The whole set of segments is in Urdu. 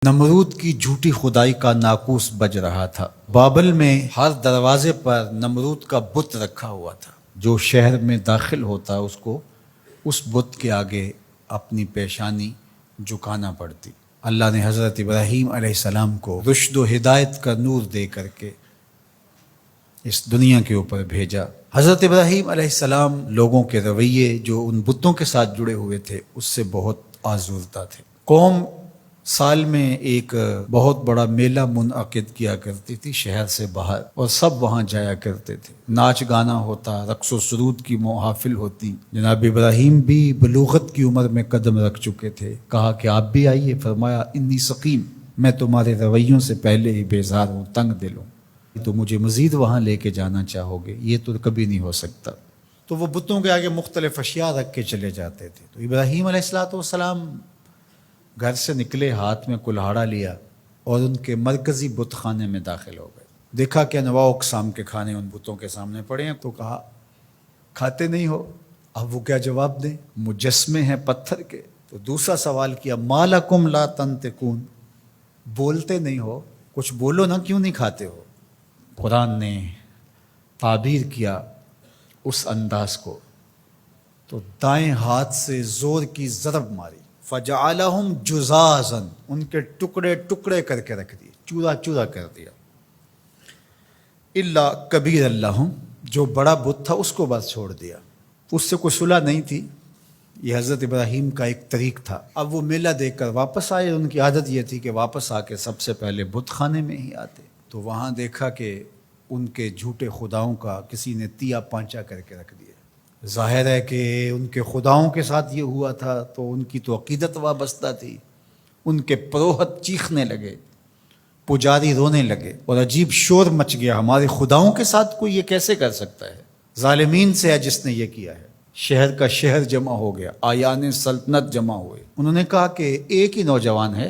نمرود کی جھوٹی خدائی کا ناقوس بج رہا تھا۔ بابل میں ہر دروازے پر نمرود کا بت رکھا ہوا تھا۔ جو شہر میں داخل ہوتا اس کو اس بت کے آگے اپنی پیشانی جھکانا پڑتی۔ اللہ نے حضرت ابراہیم علیہ السلام کو رشد و ہدایت کا نور دے کر کے اس دنیا کے اوپر بھیجا۔ حضرت ابراہیم علیہ السلام لوگوں کے رویے جو ان بتوں کے ساتھ جڑے ہوئے تھے اس سے بہت آزردہ تھے۔ قوم سال میں ایک بہت بڑا میلہ منعقد کیا کرتی تھی شہر سے باہر، اور سب وہاں جایا کرتے تھے۔ ناچ گانا ہوتا، رقص و سرود کی محافل ہوتی۔ جناب ابراہیم بھی بلوغت کی عمر میں قدم رکھ چکے تھے۔ کہا کہ آپ بھی آئیے۔ فرمایا انی سقیم، میں تمہارے رویوں سے پہلے ہی بیزار ہوں، تنگ دل ہوں، تو مجھے مزید وہاں لے کے جانا چاہو گے؟ یہ تو کبھی نہیں ہو سکتا۔ تو وہ بتوں کے آگے مختلف اشیاء رکھ کے چلے جاتے تھے۔ تو ابراہیم علیہ السلام گھر سے نکلے، ہاتھ میں کلہاڑا لیا اور ان کے مرکزی بت خانے میں داخل ہو گئے۔ دیکھا کہ انواع اقسام کے کھانے ان بتوں کے سامنے پڑے ہیں، تو کہا کھاتے نہیں ہو؟ اب وہ کیا جواب دیں؟ مجسمے ہیں پتھر کے۔ تو دوسرا سوال کیا ما لکم لا تنطقون، بولتے نہیں ہو، کچھ بولو نا، کیوں نہیں کھاتے ہو؟ قرآن نے تعبیر کیا اس انداز کو، تو دائیں ہاتھ سے زور کی ضرب ماری، فجعلہم جزازا، ان کے ٹکڑے ٹکڑے کر کے رکھ دیے، چورا چورا کر دیا۔ الا کبیر اللہم، جو بڑا بت تھا اس کو بس چھوڑ دیا، اس سے کوئی صلح نہیں تھی۔ یہ حضرت ابراہیم کا ایک طریق تھا۔ اب وہ میلہ دیکھ کر واپس آئے۔ ان کی عادت یہ تھی کہ واپس آ کے سب سے پہلے بت خانے میں ہی آتے۔ تو وہاں دیکھا کہ ان کے جھوٹے خداؤں کا کسی نے تیا پانچا کر کے رکھ دیا۔ ظاہر ہے کہ ان کے خداؤں کے ساتھ یہ ہوا تھا تو ان کی تو عقیدت وابستہ تھی۔ ان کے پروہت چیخنے لگے، پجاری رونے لگے، اور عجیب شور مچ گیا، ہمارے خداؤں کے ساتھ کوئی یہ کیسے کر سکتا ہے؟ ظالمین سے ہے جس نے یہ کیا ہے۔ شہر کا شہر جمع ہو گیا، آیان سلطنت جمع ہوئے۔ انہوں نے کہا کہ ایک ہی نوجوان ہے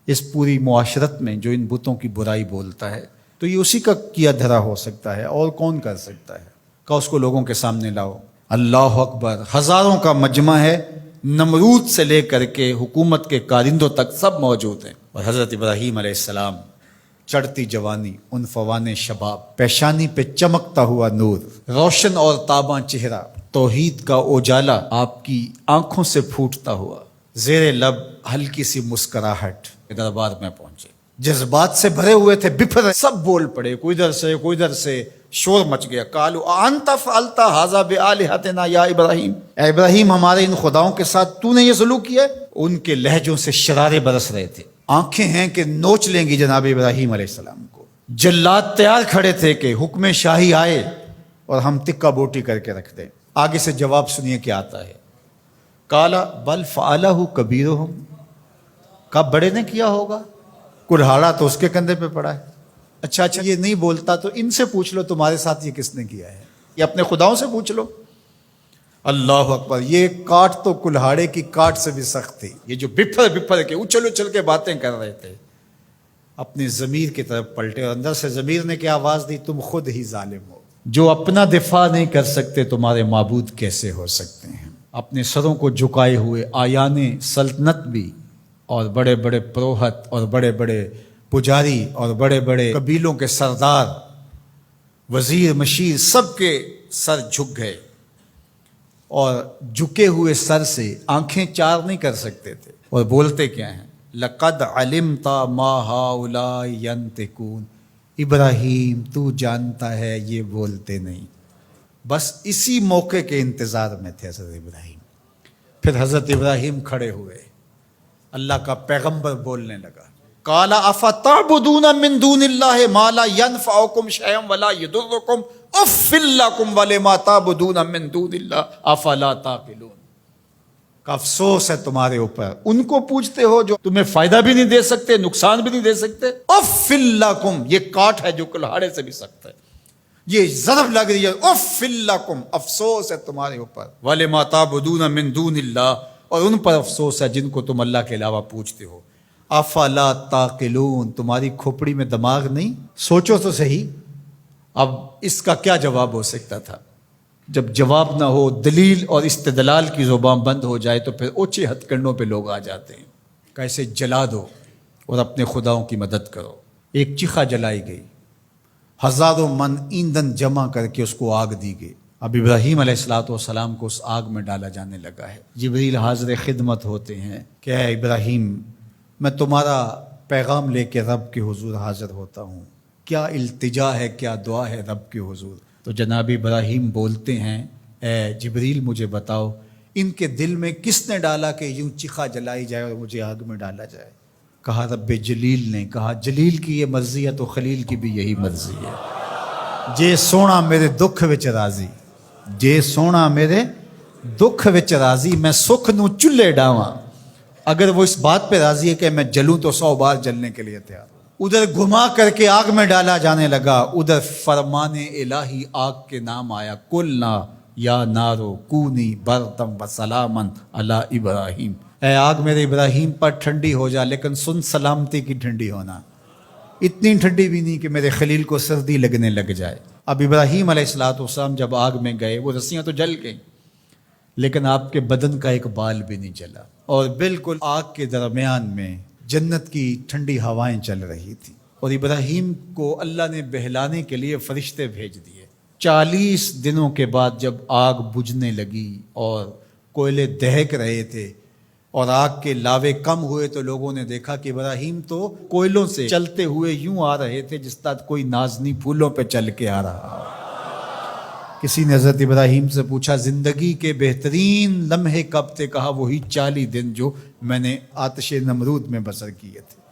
اس پوری معاشرت میں جو ان بتوں کی برائی بولتا ہے، تو یہ اسی کا کیا دھرا ہو سکتا ہے، اور کون کر سکتا ہے؟ کہ اس کو لوگوں کے سامنے لاؤ۔ اللہ اکبر، ہزاروں کا مجمع ہے، نمرود سے لے کر کے حکومت کے کارندوں تک سب موجود ہیں۔ اور حضرت ابراہیم علیہ السلام، چڑھتی جوانی، عنفوان شباب، پیشانی پہ چمکتا ہوا نور، روشن اور تاباں چہرہ، توحید کا اجالا آپ کی آنکھوں سے پھوٹتا ہوا، زیر لب ہلکی سی مسکراہٹ، دربار میں پہنچے۔ جذبات سے بھرے ہوئے تھے، بفر سب بول پڑے، کوئی ادھر سے شور مچ گیا۔ قالوا انت فعلت هذا بآلهتنا یا ابراہیم، اے ابراہیم ہمارے ان خداؤں کے ساتھ تو نے یہ سلوک کیا ہے؟ ان کے لہجوں سے شرارے برس رہے تھے، آنکھیں ہیں کہ نوچ لیں گی جناب ابراہیم علیہ السلام کو۔ جلاد تیار کھڑے تھے کہ حکم شاہی آئے اور ہم تکہ بوٹی کر کے رکھ دیں۔ آگے سے جواب سنیے کیا آتا ہے۔ قال بل فعلہ کبیرہم، کب بڑے نے کیا ہوگا، کلہاڑا تو اس کے کندھے پہ پڑا ہے۔ اچھا یہ نہیں بولتا تو ان سے پوچھ لو تمہارے ساتھ یہ کس نے کیا ہے، یہ اپنے خداؤں سے پوچھ لو۔ اللہ اکبر، یہ کاٹ تو کلہاڑے کی کاٹ سے بھی سخت تھی۔ یہ جو بفر کے اچھل کے باتیں کر رہے تھے، اپنے ضمیر کی طرف پلٹے، اور اندر سے ضمیر نے کیا آواز دی؟ تم خود ہی ظالم ہو، جو اپنا دفاع نہیں کر سکتے تمہارے معبود کیسے ہو سکتے ہیں؟ اپنے سروں کو جھکائے ہوئے آیان سلطنت بھی، اور بڑے بڑے پروہت، اور بڑے بڑے پجاری، اور بڑے بڑے قبیلوں کے سردار، وزیر مشیر، سب کے سر جھک گئے، اور جھکے ہوئے سر سے آنکھیں چار نہیں کر سکتے تھے، اور بولتے کیا ہیں؟ لقد علمت ما هؤلاء ينطقون، ابراہیم تو جانتا ہے یہ بولتے نہیں۔ بس اسی موقع کے انتظار میں تھے حضرت ابراہیم۔ پھر حضرت ابراہیم کھڑے ہوئے، اللہ کا پیغمبر بولنے لگا، قال افتعبدون من دون اللہ ما لا ينفعکم شیئا ولا یضرکم اف لکم ولما تعبدون من دون اللہ افلا تعقلون۔ کا افسوس ہے تمہارے اوپر، ان کو پوچھتے ہو جو تمہیں فائدہ بھی نہیں دے سکتے، نقصان بھی نہیں دے سکتے۔ اف لکم، یہ کاٹ ہے جو کلہاڑے سے بھی سخت ہے، یہ ضرب لگ رہی ہے، اف لکم، افسوس ہے تمہارے اوپر، ولما تعبدون من دون اللہ، اور ان پر افسوس ہے جن کو تم اللہ کے علاوہ پوچھتے ہو۔ افلا تعقلون، تمہاری کھوپڑی میں دماغ نہیں؟ سوچو تو صحیح۔ اب اس کا کیا جواب ہو سکتا تھا؟ جب جواب نہ ہو، دلیل اور استدلال کی زبان بند ہو جائے تو پھر اونچے ہتھ کنڈوں پہ لوگ آ جاتے ہیں، کیسے جلا دو، اور اپنے خداؤں کی مدد کرو۔ ایک چیخا جلائی گئی، ہزاروں من ایندھن جمع کر کے اس کو آگ دی گئی۔ اب ابراہیم علیہ السلام کو اس آگ میں ڈالا جانے لگا ہے۔ جبریل حاضر خدمت ہوتے ہیں کہ اے ابراہیم، میں تمہارا پیغام لے کے رب کے حضور حاضر ہوتا ہوں، کیا التجا ہے، کیا دعا ہے رب کے حضور؟ تو جناب ابراہیم بولتے ہیں اے جبریل مجھے بتاؤ ان کے دل میں کس نے ڈالا کہ یوں چیخا جلائی جائے اور مجھے آگ میں ڈالا جائے؟ کہا رب جلیل نے۔ کہا جلیل کی یہ مرضی ہے تو خلیل کی بھی یہی مرضی ہے۔ جے سونا میرے دکھ وچ راضی، جے سونا میرے دکھ وچ راضی، میں سکھ نو چلے ڈاواں۔ اگر وہ اس بات پہ راضی ہے کہ میں جلوں تو 100 بار جلنے کے لیے تیار ہوں۔ ادھر گھما کر کے آگ میں ڈالا جانے لگا، ادھر فرمان الہی آگ کے نام آیا، قلنا یا نارو کونی بردم و سلامن علی ابراہیم۔ اے آگ میرے ابراہیم پر ٹھنڈی ہو جا، لیکن سن سلامتی کی ٹھنڈی ہونا، اتنی ٹھنڈی بھی نہیں کہ میرے خلیل کو سردی لگنے لگ جائے۔ اب ابراہیم علیہ السلام جب آگ میں گئے، وہ رسیاں تو جل گئیں لیکن آپ کے بدن کا ایک بال بھی نہیں جلا، اور بالکل آگ کے درمیان میں جنت کی ٹھنڈی ہوائیں چل رہی تھی، اور ابراہیم کو اللہ نے بہلانے کے لیے فرشتے بھیج دیے۔ 40 دنوں کے بعد جب آگ بجھنے لگی اور کوئلے دہک رہے تھے اور آگ کے لاوے کم ہوئے، تو لوگوں نے دیکھا کہ ابراہیم تو کوئلوں سے چلتے ہوئے یوں آ رہے تھے جس طرح کوئی نازنی پھولوں پہ چل کے آ رہا۔ کسی نے حضرت ابراہیم سے پوچھا زندگی کے بہترین لمحے کب تھے؟ کہا وہی 40 دن جو میں نے آتش نمرود میں بسر کیے تھے۔